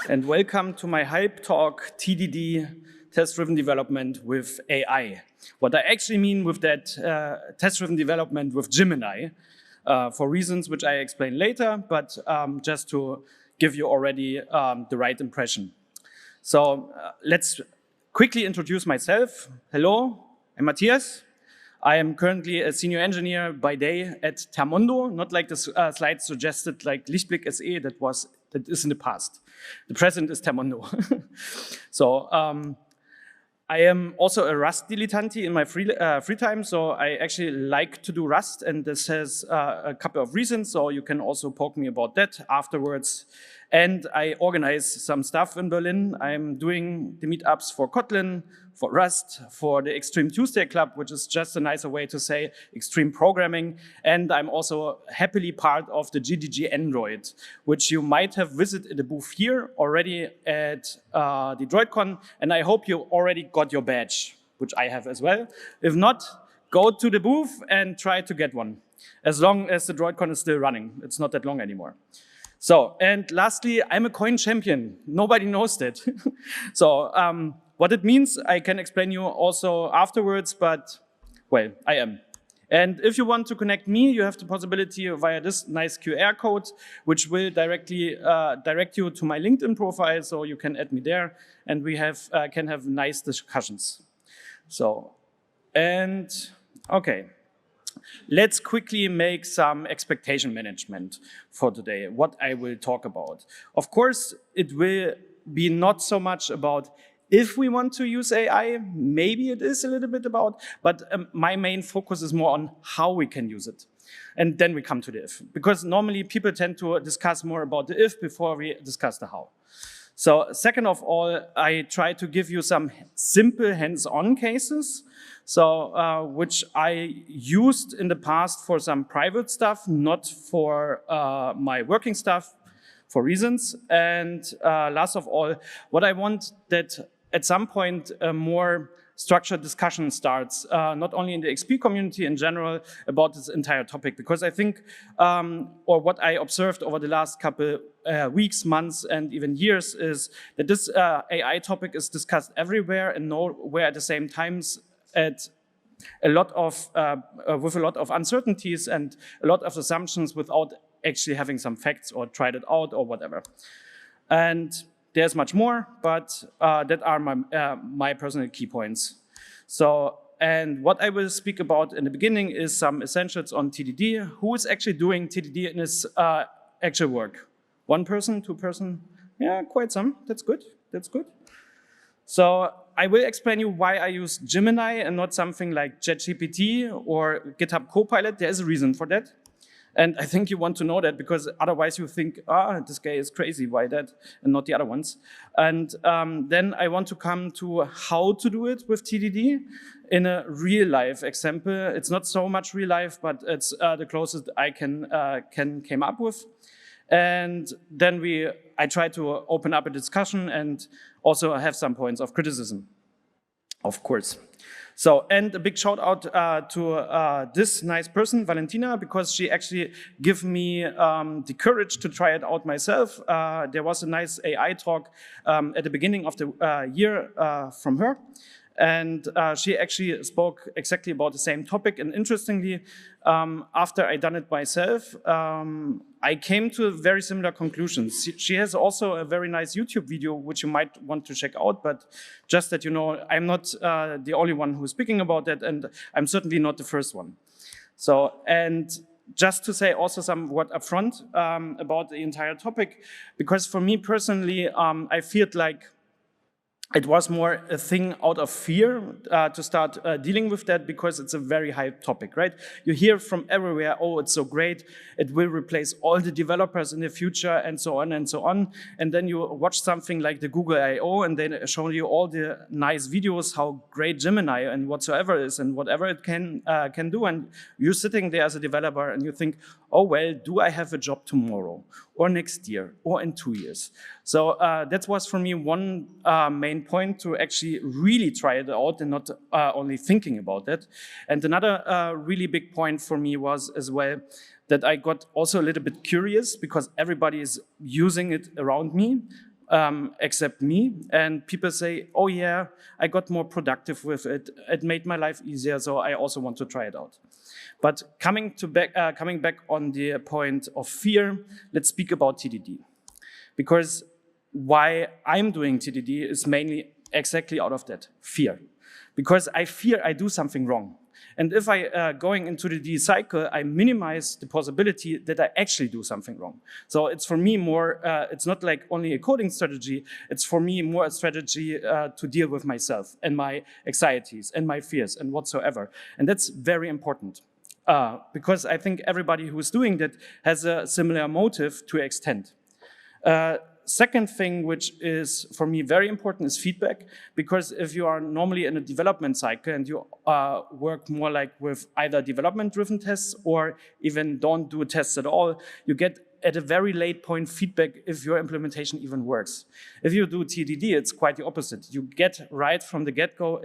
And welcome to my hype talk, TDD, test-driven development with AI. What I actually mean with that test-driven development with Gemini, for reasons which I explain later, but just to give you already the right impression. So let's quickly introduce myself. Hello, I'm Matthias. I am currently a senior engineer by day at Termondo, not like the slide suggested, like Lichtblick SE, that is in the past. The present is Termondo. So I am also a Rust dilettante in my free time, so I actually like to do Rust, and this has a couple of reasons, so you can also poke me about that afterwards. And I organize some stuff in Berlin. I'm doing the meetups for Kotlin, for Rust, for the Extreme Tuesday Club, which is just a nicer way to say extreme programming. And I'm also happily part of the GDG Android, which you might have visited the booth here already at the droidcon. And I hope you already got your badge, which I have as well. If not, go to the booth and try to get one, as long as the droidcon is still running. It's not that long anymore. So, and lastly, I'm a coin champion. Nobody knows that. So, what it means, I can explain you also afterwards, but, well, I am. And if you want to connect me, you have the possibility via this nice QR code, which will directly direct you to my LinkedIn profile, so you can add me there, and we can have nice discussions. So, and, okay. Let's quickly make some expectation management for today, what I will talk about. Of course, it will be not so much about if we want to use AI, maybe it is a little bit about, but my main focus is more on how we can use it. And then we come to the if, because normally people tend to discuss more about the if before we discuss the how. So second of all, I try to give you some simple hands-on cases, so which I used in the past for some private stuff, not for my working stuff, for reasons. And last of all, what I want that at some point a more structured discussion starts, not only in the XP community in general about this entire topic, because I think, or what I observed over the last couple weeks, months, and even years is that this AI topic is discussed everywhere and nowhere at the same times with a lot of uncertainties and a lot of assumptions without actually having some facts or tried it out or whatever. And there's much more, but that are my personal key points. So, and what I will speak about in the beginning is some essentials on TDD. Who is actually doing TDD in his actual work? One person, two person? Yeah, quite some. That's good. That's good. So I will explain you why I use Gemini and not something like ChatGPT or GitHub Copilot. There is a reason for that. And I think you want to know that, because otherwise you think, this guy is crazy, why that, and not the other ones. And then I want to come to how to do it with TDD in a real life example. It's not so much real life, but it's the closest I came up with. And then I try to open up a discussion and also have some points of criticism, of course. So, and a big shout out to this nice person, Valentina, because she actually gave me the courage to try it out myself. There was a nice AI talk at the beginning of the year from her. And she actually spoke exactly about the same topic. And interestingly, after I done it myself, I came to very similar conclusions. She has also a very nice YouTube video, which you might want to check out. But just that you know, I'm not the only one who's speaking about that, and I'm certainly not the first one. So, and just to say also some word upfront about the entire topic, because for me personally, I feel like it was more a thing out of fear to start dealing with that, because it's a very high topic, right? You hear from everywhere, oh, it's so great, it will replace all the developers in the future, and so on and so on. And then you watch something like the Google I/O, and they show you all the nice videos, how great Gemini and whatsoever is, and whatever it can do. And you're sitting there as a developer, and you think, oh, well, do I have a job tomorrow or next year or in 2 years? So that was for me one main point to actually really try it out and not only thinking about it. And another really big point for me was as well that I got also a little bit curious because everybody is using it around me. Except me, and people say, oh yeah, I got more productive with it, it made my life easier, so I also want to try it out. But coming back on the point of fear, let's speak about TDD. Because why I'm doing TDD is mainly exactly out of that, fear. Because I fear I do something wrong. And if I going into the TDD cycle, I minimize the possibility that I actually do something wrong. So it's for me more, it's not like only a coding strategy, it's for me more a strategy to deal with myself and my anxieties and my fears and whatsoever. And that's very important. Because I think everybody who's doing that has a similar motive to extend. Second thing, which is for me very important, is feedback. Because if you are normally in a development cycle and you work more like with either development-driven tests or even don't do tests at all, you get at a very late point feedback if your implementation even works. If you do TDD, it's quite the opposite. You get right from the get-go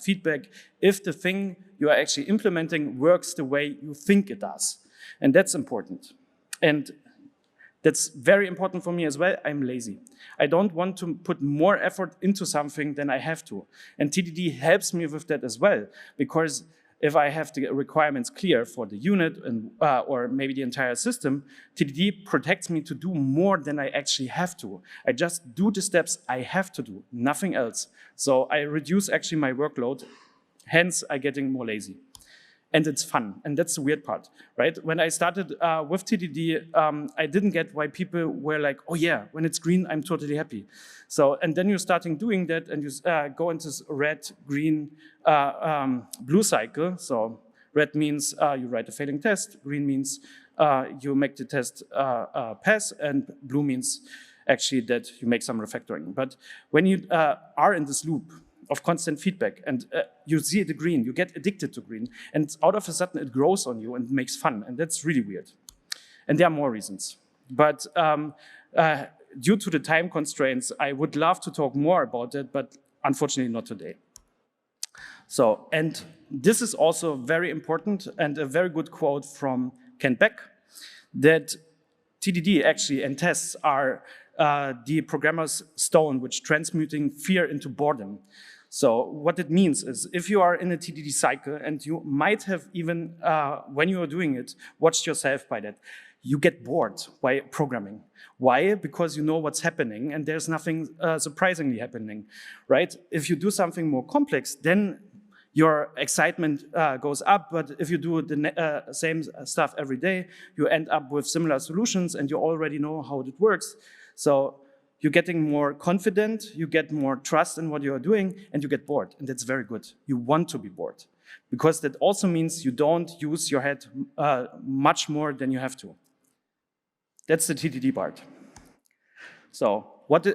feedback if the thing you are actually implementing works the way you think it does. And that's important. And that's very important for me as well. I'm lazy. I don't want to put more effort into something than I have to. And TDD helps me with that as well, because if I have the requirements clear for the unit and, or maybe the entire system, TDD protects me to do more than I actually have to. I just do the steps I have to do, nothing else. So I reduce actually my workload, hence I'm getting more lazy. And it's fun, and that's the weird part, right? When I started with TDD, I didn't get why people were like, oh yeah, when it's green, I'm totally happy. So, and then you're starting doing that, and you go into this red, green, blue cycle. So red means you write a failing test, green means you make the test pass, and blue means actually that you make some refactoring. But when you are in this loop of constant feedback, and you see the green, you get addicted to green, and out of a sudden it grows on you and makes fun, and that's really weird. And there are more reasons. But due to the time constraints, I would love to talk more about it, but unfortunately not today. So, and this is also very important and a very good quote from Ken Beck, that TDD actually and tests are the programmer's stone, which transmuting fear into boredom. So what it means is if you are in a TDD cycle and you might have even, when you are doing it, watched yourself by that, you get bored by programming. Why? Because you know what's happening and there's nothing surprisingly happening, right? If you do something more complex, then your excitement goes up, but if you do the same stuff every day, you end up with similar solutions and you already know how it works. So you're getting more confident, you get more trust in what you're doing, and you get bored, and that's very good. You want to be bored, because that also means you don't use your head much more than you have to. That's the TDD part. So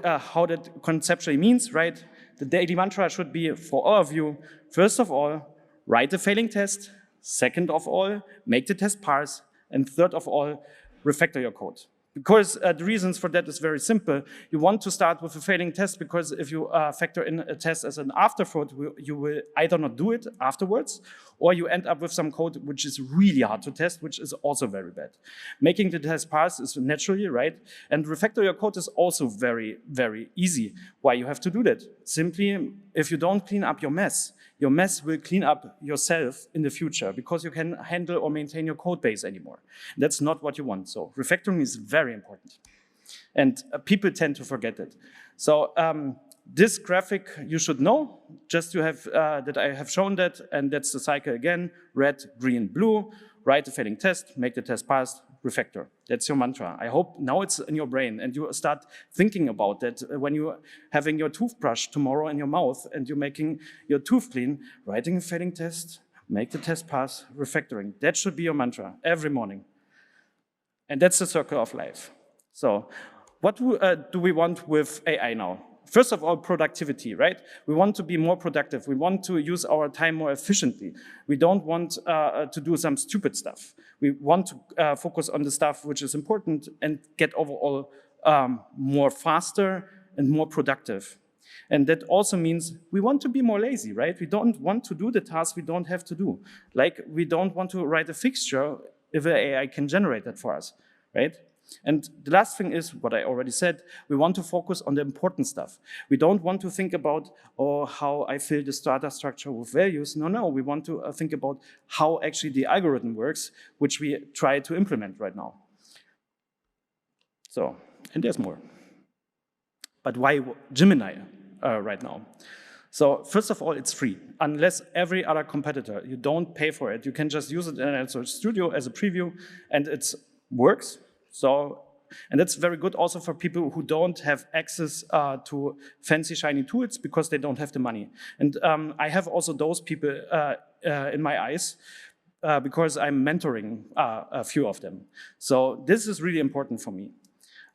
how that conceptually means, right? The daily mantra should be for all of you, first of all, write a failing test. Second of all, make the test pass. And third of all, refactor your code. Because the reasons for that is very simple. You want to start with a failing test because if you factor in a test as an afterthought, you will either not do it afterwards, or you end up with some code which is really hard to test, which is also very bad. Making the test pass is naturally, right? And refactor your code is also very, very easy. Why you have to do that? Simply, if you don't clean up your mess will clean up yourself in the future because you can handle or maintain your code base anymore. That's not what you want. So refactoring is very important. And people tend to forget it. So this graphic you should know, just to have that I have shown that, and that's the cycle again, red, green, blue, write a failing test, make the test pass, refactor. That's your mantra. I hope now it's in your brain and you start thinking about that when you're having your toothbrush tomorrow in your mouth and you're making your tooth clean, writing a failing test, make the test pass, refactoring. That should be your mantra every morning. And that's the circle of life. So what do we want with AI now? first of all, productivity, right? We want to be more productive. We want to use our time more efficiently. We don't want to do some stupid stuff. We want to focus on the stuff which is important and get overall more faster and more productive. And that also means we want to be more lazy, right? We don't want to do the tasks we don't have to do. Like, we don't want to write a fixture if an AI can generate that for us, right? And the last thing is, what I already said, we want to focus on the important stuff. We don't want to think about, oh, how I fill the data structure with values. No, we want to think about how actually the algorithm works, which we try to implement right now. So, and there's more. But why Gemini right now? So first of all, it's free. Unless every other competitor, you don't pay for it. You can just use it in Android Studio as a preview, and it works. So, and that's very good also for people who don't have access to fancy, shiny tools because they don't have the money. And I have also those people in my eyes because I'm mentoring a few of them. So this is really important for me.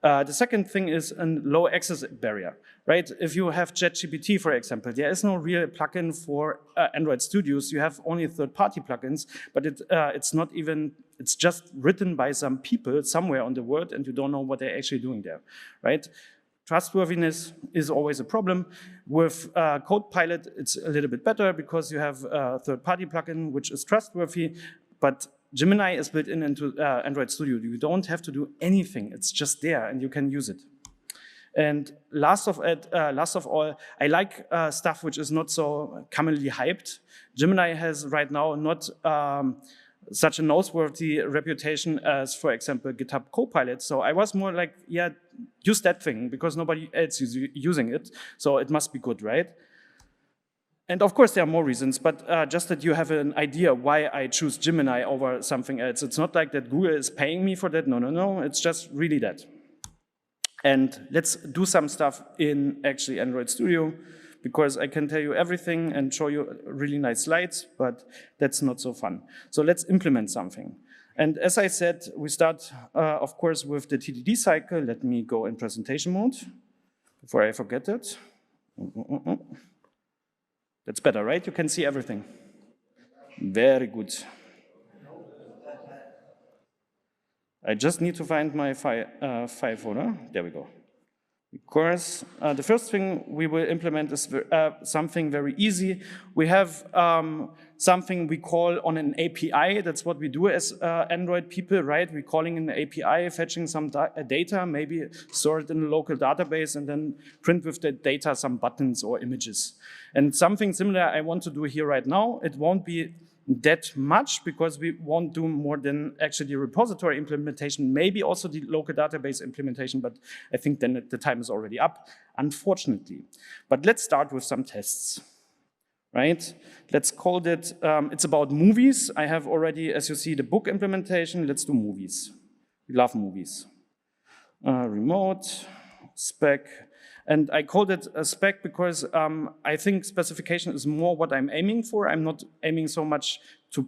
The second thing is a low access barrier, right? If you have ChatGPT, for example, there is no real plugin for Android Studios. You have only third-party plugins, but it's not even, it's just written by some people somewhere on the world, and you don't know what they're actually doing there, right? Trustworthiness is always a problem. With CodePilot, it's a little bit better because you have a third-party plugin which is trustworthy, but Gemini is built into Android Studio. You don't have to do anything. It's just there, and you can use it. And last of all, I like stuff which is not so commonly hyped. Gemini has right now not such a noteworthy reputation as, for example, GitHub Copilot. So I was more like, yeah, use that thing because nobody else is using it. So it must be good, right? And of course, there are more reasons, but just that you have an idea why I choose Gemini over something else. It's not like that Google is paying me for that. No. It's just really that. And let's do some stuff in actually Android Studio, because I can tell you everything and show you really nice slides, but that's not so fun. So let's implement something. And as I said, we start, of course, with the TDD cycle. Let me go in presentation mode before I forget it. That's better, right? You can see everything. Very good. I just need to find my file folder. There we go. Because the first thing we will implement is something very easy. We have something we call on an API. That's what we do as Android people, right? We're calling an API, fetching some data, maybe store it in a local database, and then print with the data some buttons or images. And something similar I want to do here right now. It won't be that much because we won't do more than actually the repository implementation, maybe also the local database implementation, but I think then the time is already up, unfortunately. But let's start with some tests, right? Let's call it, it's about movies. I have already, as you see, the book implementation. Let's do movies. We love movies. Remote, spec. And I called it a spec because I think specification is more what I'm aiming for. I'm not aiming so much to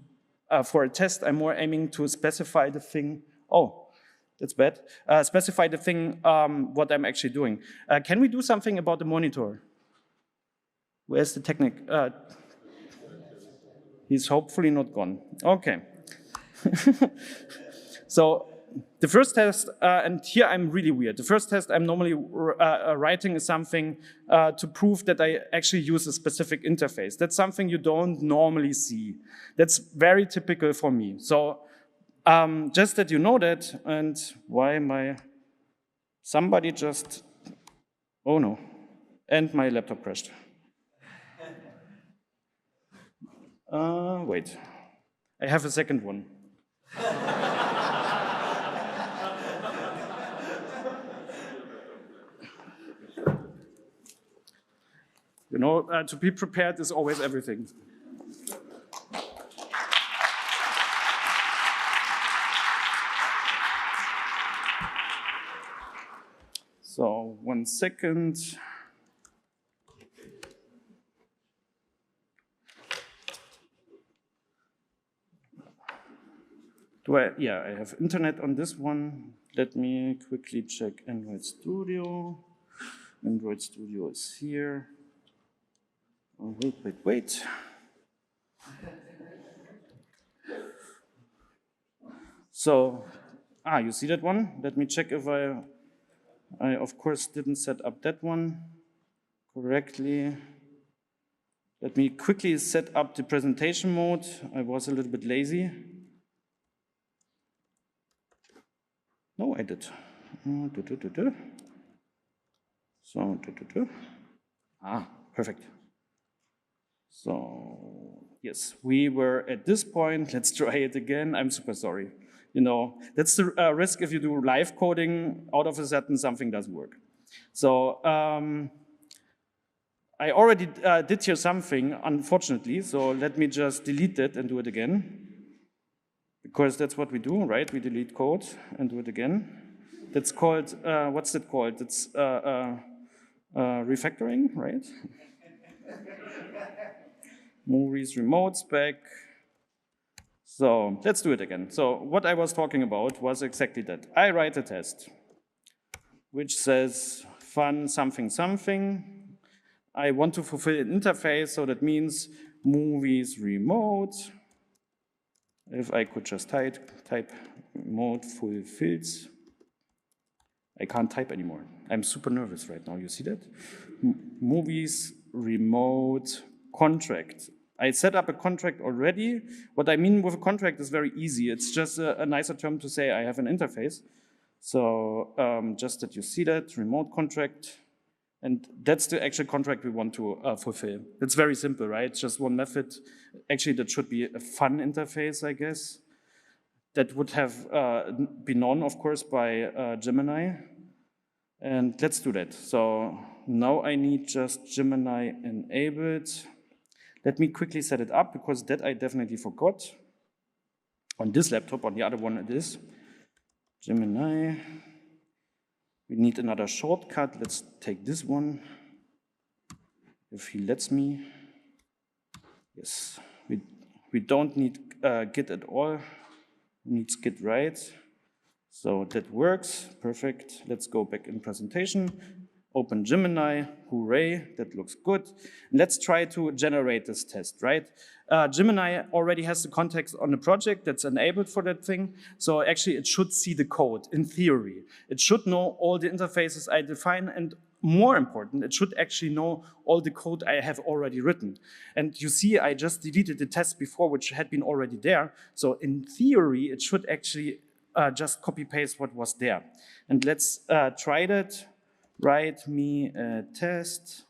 for a test. I'm more aiming to specify the thing. Oh, that's bad. Specify the thing what I'm actually doing. Can we do something about the monitor? Where's the technic? He's hopefully not gone. Okay. So the first test, and here I'm really weird. The first test I'm normally writing is something to prove that I actually use a specific interface. That's something you don't normally see. That's very typical for me. So just that you know that, and why somebody just, oh no, and my laptop crashed. Wait, I have a second one. You know, to be prepared is always everything. So 1 second. Yeah, I have internet on this one. Let me quickly check Android Studio. Android Studio is here. Oh, wait. So, you see that one? Let me check if I of course didn't set up that one correctly. Let me quickly set up the presentation mode. I was a little bit lazy. No, I did. So, perfect. So, yes, we were at this point. Let's try it again. I'm super sorry. You know, that's the risk if you do live coding, out of a sudden something doesn't work. So, I already did here something, unfortunately, so let me just delete that and do it again. Because that's what we do, right? We delete code and do it again. That's called, what's that called? It's refactoring, right? Movies, remote spec. So let's do it again. So what I was talking about was exactly that. I write a test, which says fun something something. I want to fulfill an interface, so that means movies remote. If I could just type remote fulfills. I can't type anymore. I'm super nervous right now, you see that? Movies remote contract. I set up a contract already. What I mean with a contract is very easy. It's just a nicer term to say I have an interface. So just that you see that, remote contract. And that's the actual contract we want to fulfill. It's very simple, right? It's just one method. Actually, that should be a fun interface, I guess. That would have been known, of course, by Gemini. And let's do that. So now I need just Gemini enabled. Let me quickly set it up, because that I definitely forgot. On this laptop, on the other one it is. Gemini. We need another shortcut. Let's take this one, if he lets me. Yes, we don't need Git at all. We need Git right. So that works, perfect. Let's go back in presentation. Open Gemini, hooray, that looks good. Let's try to generate this test, right? Gemini already has the context on the project that's enabled for that thing. So actually it should see the code in theory. It should know all the interfaces I define, and more important, it should actually know all the code I have already written. And you see, I just deleted the test before, which had been already there. So in theory, it should actually just copy paste what was there. And let's try that. Write me a test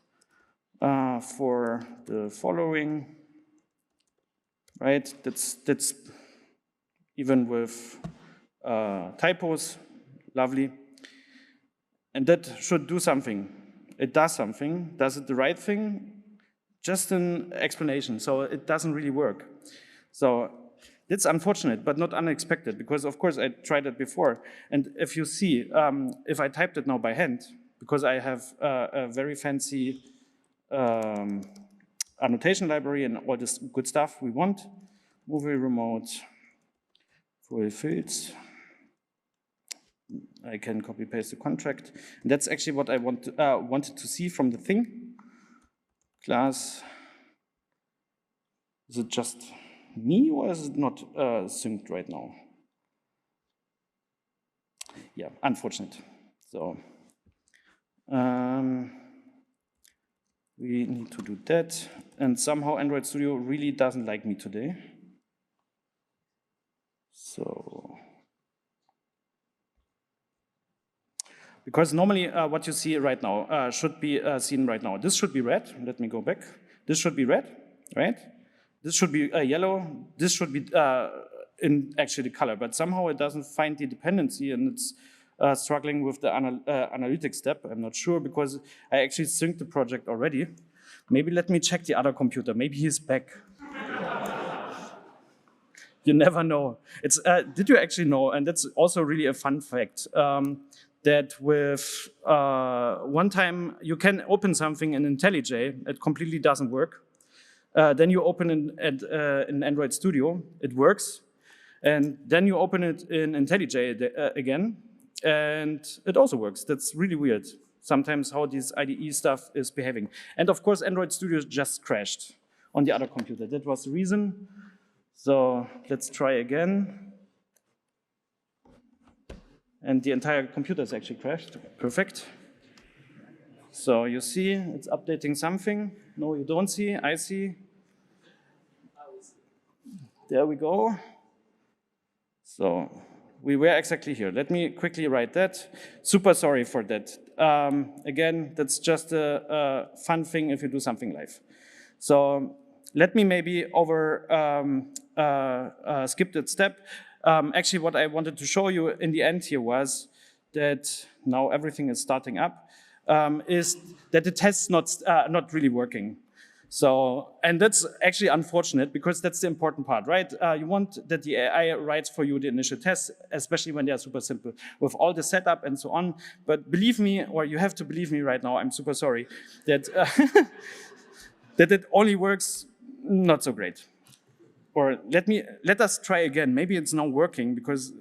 for the following, right? That's even with typos, lovely. And that should do something. It does something. Does it the right thing? Just an explanation. So it doesn't really work. So it's unfortunate, but not unexpected, because of course I tried it before. And if you see, if I typed it now by hand, because I have a very fancy annotation library and all this good stuff we want, movie remote fulfills. I can copy paste the contract. And that's actually what I wanted to see from the thing. Class. Is it just me, or is it not synced right now? Yeah, unfortunate. So we need to do that. And somehow Android Studio really doesn't like me today. So, because normally what you see right now should be seen right now. This should be red. Let me go back. This should be red, right? This should be yellow. This should be in actually the color, but somehow it doesn't find the dependency, and it's struggling with the analytics step. I'm not sure, because I actually synced the project already. Maybe let me check the other computer. Maybe he's back. You never know. It's did you actually know? And that's also really a fun fact. That with one time you can open something in IntelliJ, it completely doesn't work. Then you open it in Android Studio, it works. And then you open it in IntelliJ again, and it also works. That's really weird. sometimes how this IDE stuff is behaving. And of course, Android Studio just crashed on the other computer. That was the reason. So let's try again. And the entire computer is actually crashed. Perfect. So you see, it's updating something. No, you don't see. I see. There we go. So we were exactly here. Let me quickly write that. Super sorry for that. Again, that's just a fun thing if you do something live. So let me maybe skip that step. Actually, what I wanted to show you in the end here was that now everything is starting up, is that the test's not really working. So, and that's actually unfortunate because that's the important part, right? You want that the AI writes for you the initial tests, especially when they are super simple, with all the setup and so on. But believe me, or you have to believe me right now, I'm super sorry, that, that it only works not so great. Or let us try again. Maybe it's now working because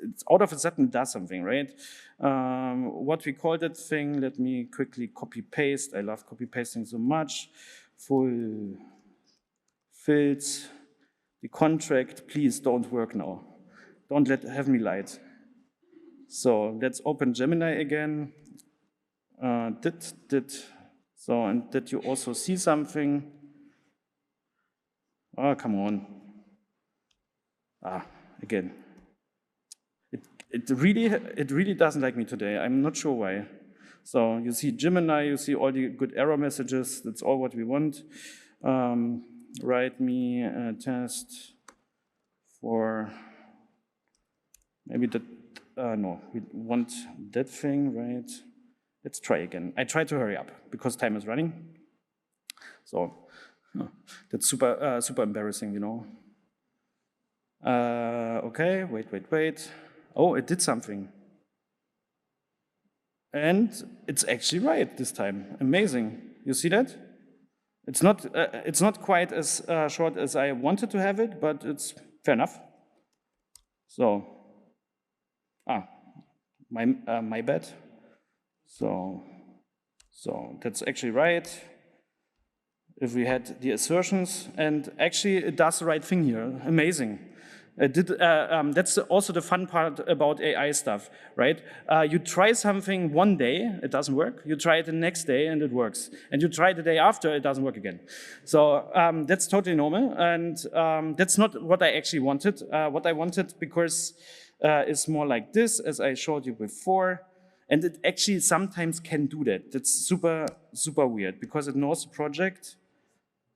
it's out of a sudden it does something, right? What we call that thing, let me quickly copy paste. I love copy pasting so much. Full fills, the contract, please don't work now. Don't have me lied. So let's open Gemini again. So, and did you also see something? Oh, come on. Again. It really doesn't like me today. I'm not sure why. So you see Gemini, you see all the good error messages. That's all what we want. Write me a test for maybe that. No, we want that thing, right? Let's try again. I try to hurry up because time is running. So that's super embarrassing, you know. Okay, wait. Oh, it did something. And it's actually right this time. Amazing. You see that? It's not quite as short as I wanted to have it, but it's fair enough. So, my bad. So that's actually right. If we had the assertions, and actually it does the right thing here. Amazing. That's also the fun part about AI stuff, right? You try something one day, it doesn't work. You try it the next day and it works. And you try the day after, it doesn't work again. So that's totally normal. And that's not what I actually wanted. What I wanted, because it's more like this, as I showed you before. And it actually sometimes can do that. That's super weird because it knows the project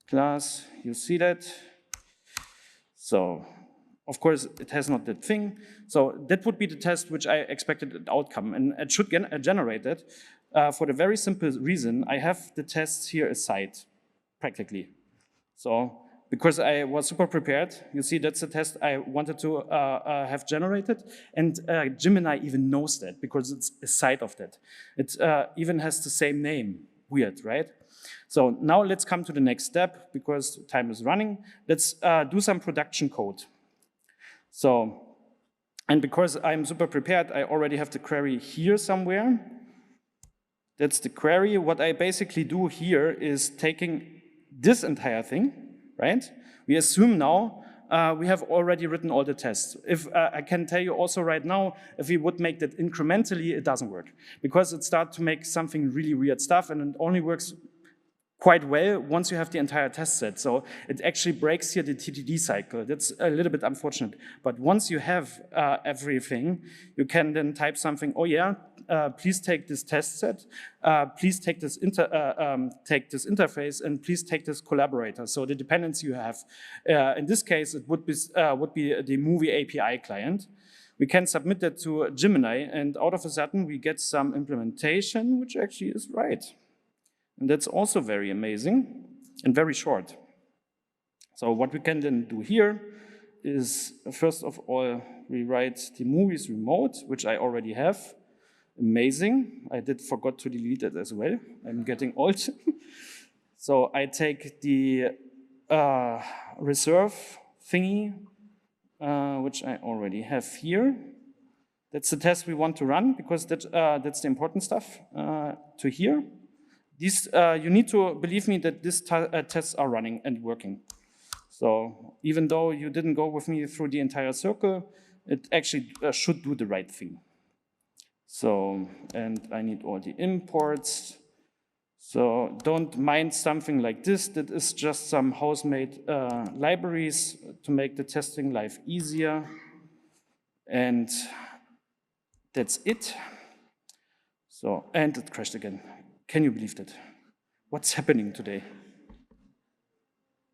class. You see that? So, of course, it has not that thing. So that would be the test which I expected an outcome. And it should generate that for the very simple reason I have the tests here aside, practically. So because I was super prepared, you see that's the test I wanted to have generated. And Gemini even knows that because it's a side of that. It even has the same name. Weird, right? So now let's come to the next step because time is running. Let's do some production code. So, and because I'm super prepared, I already have the query here somewhere. That's the query. What I basically do here is taking this entire thing, right? We assume now we have already written all the tests. If I can tell you also right now, if we would make that incrementally, it doesn't work because it starts to make something really weird stuff and it only works quite well once you have the entire test set. So it actually breaks here the TDD cycle. That's a little bit unfortunate. But once you have everything, you can then type something, oh yeah, please take this test set, please take this interface, and please take this collaborator. So the dependency you have. In this case, it would be the movie API client. We can submit that to Gemini, and out of a sudden, we get some implementation, which actually is right. And that's also very amazing and very short. So what we can then do here is, first of all, we write the movies remote, which I already have. Amazing. I forgot to delete it as well. I'm getting old. So I take the reserve thingy, which I already have here. That's the test we want to run, because that's the important stuff to hear. These, you need to believe me that these tests are running and working. So even though you didn't go with me through the entire circle, it actually should do the right thing. So, and I need all the imports. So don't mind something like this. That is just some house-made libraries to make the testing life easier. And that's it. So, and it crashed again. Can you believe that? What's happening today?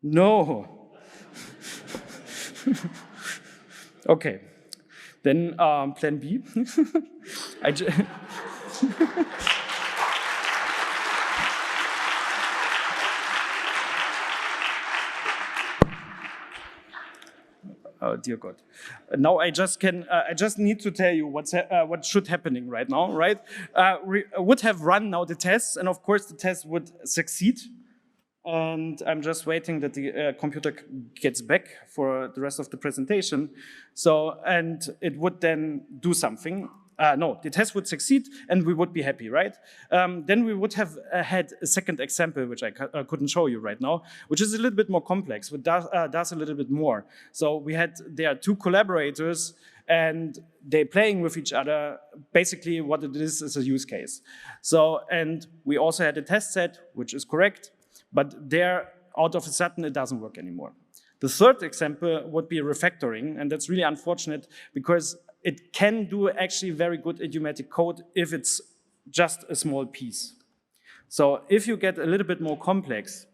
No. Okay, then plan B. Oh dear God! Now I just need to tell you what should happening right now, right? We would have run now the tests, and of course the test would succeed. And I'm just waiting that the computer gets back for the rest of the presentation. So, and it would then do something. No, the test would succeed and we would be happy, right? Then we would have had a second example, which I couldn't show you right now, which is a little bit more complex, but does a little bit more. So there are two collaborators and they're playing with each other. Basically what it is a use case. So, and we also had a test set, which is correct. But there, out of a sudden, it doesn't work anymore. The third example would be refactoring, and that's really unfortunate because it can do actually very good idiomatic code if it's just a small piece. So if you get a little bit more complex,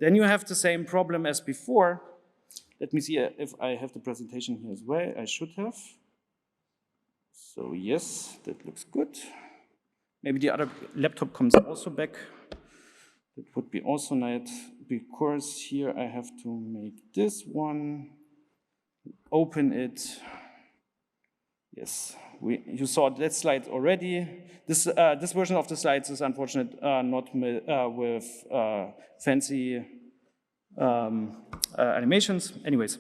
then you have the same problem as before. Let me see if I have the presentation here as well. I should have. So yes, that looks good. Maybe the other laptop comes also back. It would be also nice, because here I have to make this one, open it. Yes, you saw that slide already. This version of the slides is unfortunate, not with fancy animations. Anyways,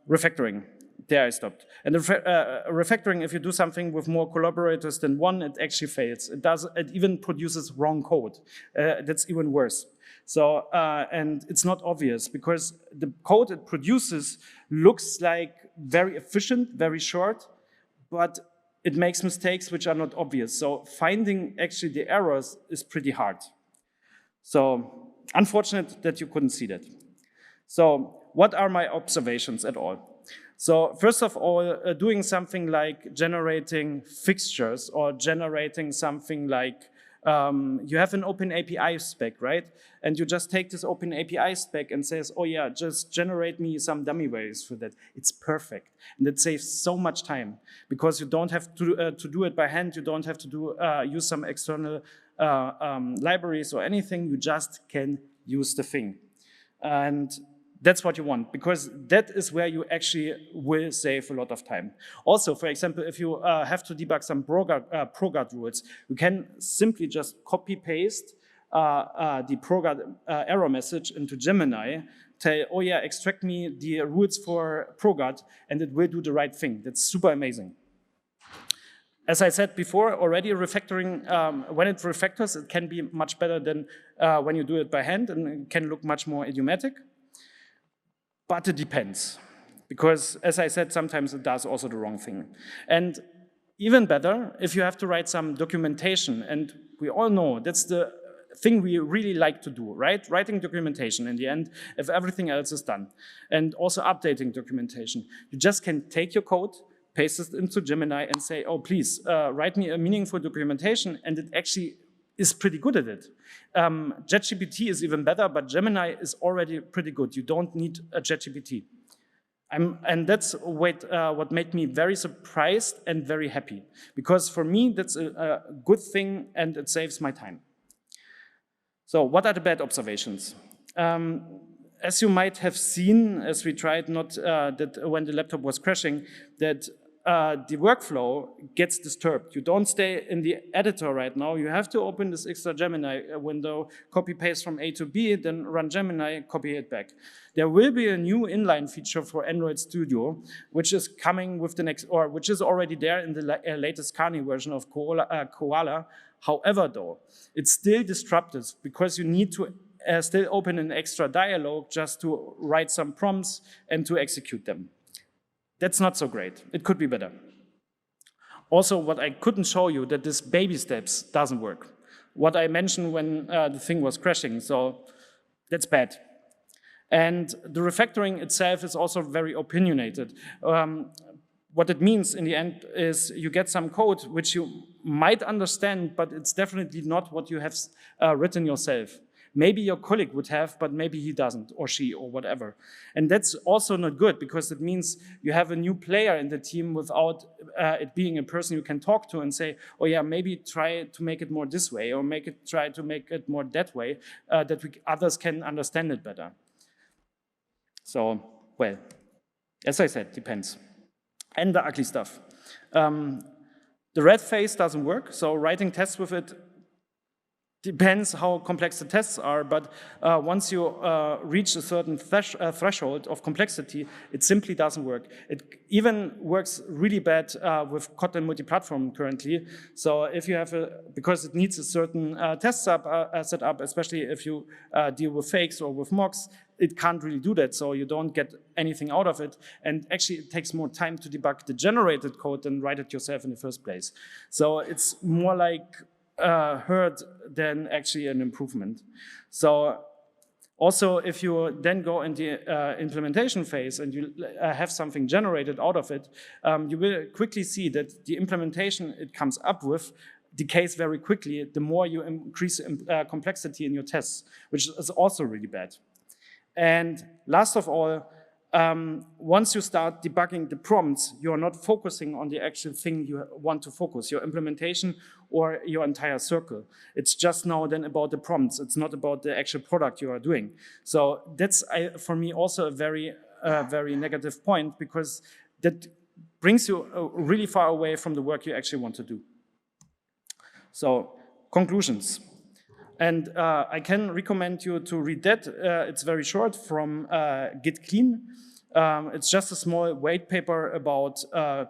refactoring. There I stopped. And refactoring, if you do something with more collaborators than one, it actually fails. It even produces wrong code. That's even worse. So, and it's not obvious because the code it produces looks like very efficient, very short, but it makes mistakes which are not obvious. So finding actually the errors is pretty hard. So unfortunate that you couldn't see that. So what are my observations at all? So first of all, doing something like generating fixtures or generating something like, you have an open API spec, right? And you just take this open API spec and says, oh yeah, just generate me some dummy values for that. It's perfect. And it saves so much time because you don't have to do it by hand. You don't have to use some external libraries or anything. You just can use the thing. And that's what you want, because that is where you actually will save a lot of time. Also, for example, if you have to debug some ProGuard rules, you can simply just copy-paste the ProGuard error message into Gemini, tell, oh yeah, extract me the rules for ProGuard, and it will do the right thing. That's super amazing. As I said before, already refactoring, when it refactors, it can be much better than when you do it by hand, and it can look much more idiomatic. But it depends, because as I said, sometimes it does also the wrong thing. And even better, if you have to write some documentation, and we all know that's the thing we really like to do, right? Writing documentation in the end, if everything else is done. And also updating documentation. You just can take your code, paste it into Gemini and say, oh, please, write me a meaningful documentation, and it actually is pretty good at it. ChatGPT is even better, but Gemini is already pretty good. You don't need a ChatGPT. And that's what made me very surprised and very happy, because for me, that's a good thing and it saves my time. So what are the bad observations? As you might have seen, as we tried not that when the laptop was crashing, that the workflow gets disturbed. You don't stay in the editor right now. You have to open this extra Gemini window, copy paste from A to B, then run Gemini, copy it back. There will be a new inline feature for Android Studio, which is coming with the next, or which is already there in the latest Kani version of Koala. However, though, it's still disruptive because you need to still open an extra dialog just to write some prompts and to execute them. That's not so great. It could be better. Also, what I couldn't show you, that this baby steps doesn't work. What I mentioned when the thing was crashing, so that's bad. And the refactoring itself is also very opinionated. What it means in the end is you get some code which you might understand, but it's definitely not what you have written yourself. Maybe your colleague would have, but maybe he doesn't, or she, or whatever. And that's also not good, because it means you have a new player in the team without it being a person you can talk to and say, oh yeah, maybe try to make it more this way, or try to make it more that way, that others can understand it better. So, well, as I said, depends. And the ugly stuff. The red face doesn't work, so writing tests with it depends how complex the tests are, but once you reach a certain threshold of complexity, it simply doesn't work. It even works really bad with Kotlin multi-platform currently. So if you have because it needs a certain test setup, especially if you deal with fakes or with mocks, it can't really do that, so you don't get anything out of it. And actually, it takes more time to debug the generated code than write it yourself in the first place. So it's more like hurt than actually an improvement. So also, if you then go in the implementation phase and you have something generated out of it, you will quickly see that the implementation it comes up with decays very quickly the more you increase complexity in your tests, which is also really bad. And last of all, once you start debugging the prompts, you're not focusing on the actual thing you want to focus, your implementation or your entire circle. It's just now then about the prompts. It's not about the actual product you are doing. So that's, for me, also a very, very negative point, because that brings you really far away from the work you actually want to do. So, conclusions. And I can recommend you to read that. It's very short, from Git Clean. It's just a small white paper about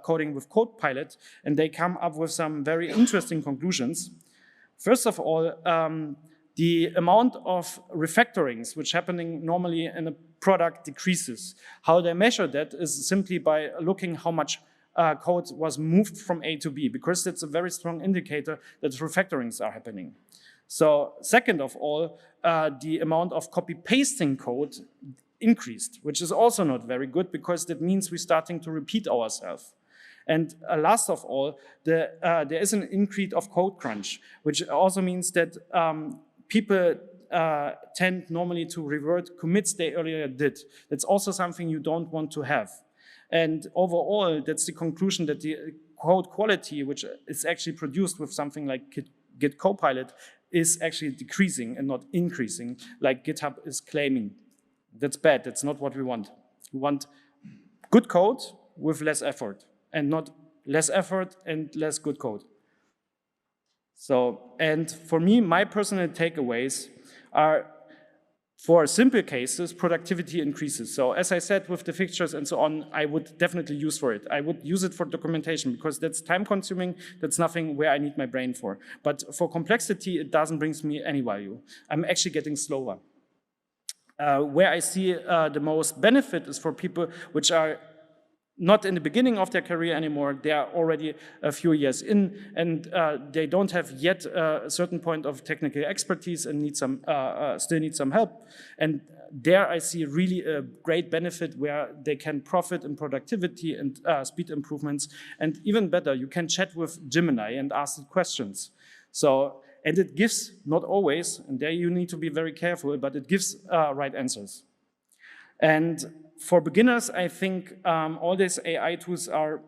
coding with Copilot, and they come up with some very interesting conclusions. First of all, the amount of refactorings which happening normally in a product decreases. How they measure that is simply by looking how much code was moved from A to B, because that's a very strong indicator that refactorings are happening. So second of all, the amount of copy-pasting code increased, which is also not very good, because that means we're starting to repeat ourselves. And last of all, there is an increase of code crunch, which also means that people tend normally to revert commits they earlier did. That's also something you don't want to have. And overall, that's the conclusion, that the code quality, which is actually produced with something like Git Copilot, is actually decreasing and not increasing, like GitHub is claiming. That's bad. That's not what we want. We want good code with less effort, and not less effort and less good code. So, and for me, my personal takeaways are, for simple cases, productivity increases. So as I said, with the fixtures and so on, I would definitely use for it. I would use it for documentation, because that's time consuming. That's nothing where I need my brain for. But for complexity, it doesn't bring me any value. I'm actually getting slower. Where I see the most benefit is for people which are not in the beginning of their career anymore. They are already a few years in, and they don't have yet a certain point of technical expertise and need some, still need some help. And there I see really a great benefit, where they can profit in productivity and speed improvements. And even better, you can chat with Gemini and ask it questions. So, and it gives, not always, and there you need to be very careful, but it gives right answers. And for beginners, I think all these AI tools are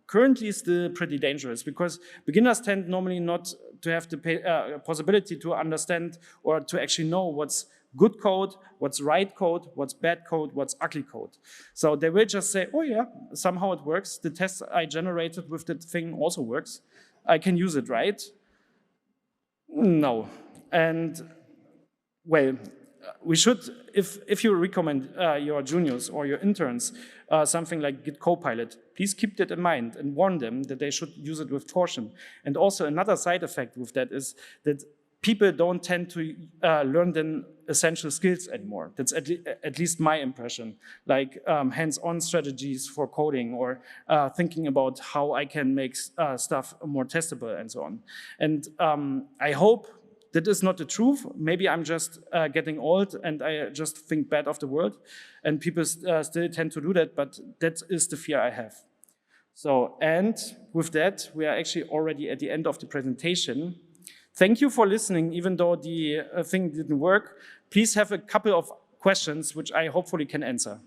currently still pretty dangerous, because beginners tend normally not to have the possibility to understand or to actually know what's good code, what's right code, what's bad code, what's ugly code. So they will just say, oh yeah, somehow it works. The test I generated with that thing also works. I can use it, right? No. And well, we should, if you recommend your juniors or your interns something like Git Copilot, please keep that in mind and warn them that they should use it with caution. And also another side effect with that is that people don't tend to learn the essential skills anymore. That's at least my impression, like hands-on strategies for coding or thinking about how I can make stuff more testable and so on. And I hope that is not the truth. Maybe I'm just getting old and I just think bad of the world, and people still tend to do that, but that is the fear I have. So, and with that, we are actually already at the end of the presentation. Thank you for listening, even though the thing didn't work. Please have a couple of questions, which I hopefully can answer.